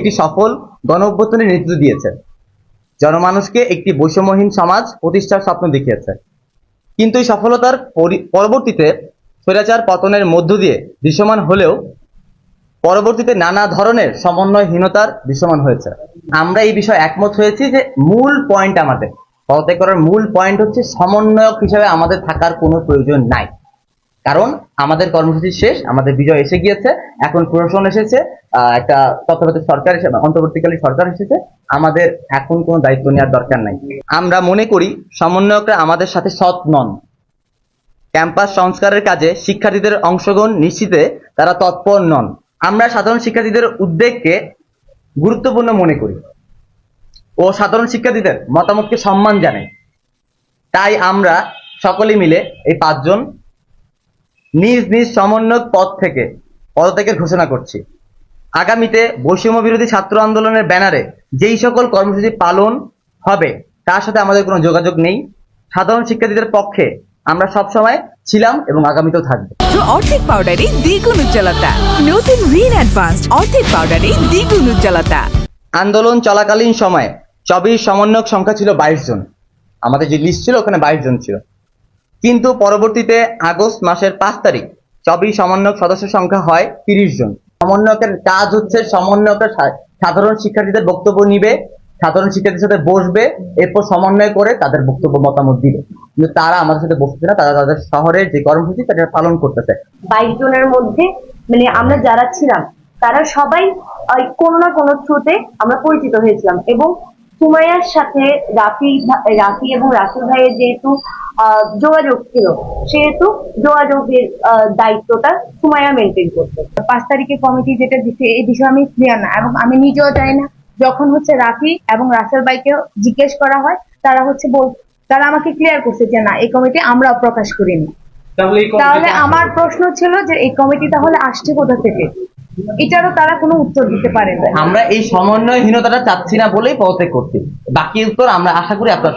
একটি সফল গণ অভ্যুত্থানের নেতৃত্ব দিয়েছে, জনমানুষকে একটি বৈষম্যহীন সমাজ প্রতিষ্ঠার স্বপ্ন দেখিয়েছে। কিন্তু এই সফলতার পরবর্তীতে স্বৈরাচার পতনের মধ্য দিয়ে দৃশ্যমান হলেও পরবর্তীতে নানা ধরনের সমন্বয়হীনতার দৃশ্যমান হয়েছে। আমরা এই বিষয়ে একমত হয়েছি যে মূল পয়েন্ট, আমাদের পদত্যাগ করার মূল পয়েন্ট হচ্ছে সমন্বয়ক হিসেবে আমাদের থাকার কোনো প্রয়োজন নাই। কারণ আমাদের কর্মসূচি শেষ, আমাদের বিজয় এসে গিয়েছে, এখন প্রশাসন এসেছে, একটা তত্ত্বাবধায়ক সরকার এসে, অন্তর্বর্তীকালীন সরকার এসেছে, আমাদের এখন কোনো দায়িত্ব নেওয়ার দরকার নাই। আমরা মনে করি সমন্বয়করা আমাদের সাথে সৎ নন। ক্যাম্পাস সংস্কারের কাজে শিক্ষার্থীদের অংশগ্রহণ নিশ্চিতে তারা তৎপর নন। আমরা সাধারণ শিক্ষার্থীদের উদ্বেগকে গুরুত্বপূর্ণ মনে করি ও সাধারণ শিক্ষার্থীদের মতামতকে সম্মান জানাই। তাই আমরা সকলে মিলে এই 5 জন নিজ নিজ সমন্বয়ক পদ থেকে পদত্যাগের ঘোষণা করছি। আগামীতে বৈষম্য বিরোধী ছাত্র আন্দোলনের ব্যানারে যেই সকল কর্মসূচি পালন হবে তার সাথে আমাদের কোনো যোগাযোগ নেই। সাধারণ শিক্ষার্থীদের পক্ষে আমরা সবসময় ছিলাম এবং আগামীতেও থাকবো। অর্ধেক পাউডারে দ্বিগুণ উজ্জ্বলতা, নতুন রিন অ্যাডভান্সড অর্ধেক পাউডারে দ্বিগুণ উজ্জ্বলতা। আন্দোলন চলাকালীন সময়ে 24 সমন্বয়ক সংখ্যা ছিল 22 জন। আমাদের যে লিস্ট ছিল ওখানে 22 জন ছিল, কিন্তু পরবর্তীতে আগস্ট মাসের 5 তারিখ 24 সমন্বয়ক সদস্য সংখ্যা হয় 30 জন। সমন্বয়কের কাজ হচ্ছে সমন্বয়কের সাধারণ শিক্ষার্থীদের বক্তব্য নিবে, সাধারণ শিক্ষার্থীদের সাথে বসবে, এরপর সমন্বয় করে তাদের বক্তব্য মতামত দিবে। কিন্তু তারা আমাদের সাথে বসছে না, তারা তাদের শহরের যে কর্মসূচি সেটা পালন করতেছে। 22 জনের মধ্যে মানে আমরা যারা ছিলাম তারা সবাই কোনো না কোনো থ্রুতে আমরা পরিচিত হয়েছিলাম, এবং সুমাইয়ার সাথে রাফি এবং রাসেল ভাইয়ের যেহেতু যোগাযোগ ছিল, সেহেতু যোগাযোগের দায়িত্বটা সুমাইয়া মেনটেন করতো। 5 তারিখে কমিটি যেটা দিচ্ছে এই বিষয়ে আমি ক্লিয়ার না, এবং আমি নিজেও জানি না। যখন রাফি এবং রাসেল ভাইকে জিজ্ঞেস করা হয়, তারা আমাকে ক্লিয়ার করছে যে না, এই কমিটি আমরাও প্রকাশ করিনি। তাহলে আমার প্রশ্ন ছিল যে এই কমিটি তাহলে আসছে কোথা থেকে, এটারও তারা কোনো উত্তর দিতে পারে না। আমরা এই সমন্বয়হীনতাটা চাচ্ছি না বলেই পদত্যাগ করছি। বাকি উত্তর আমরা আশা করি আপনারা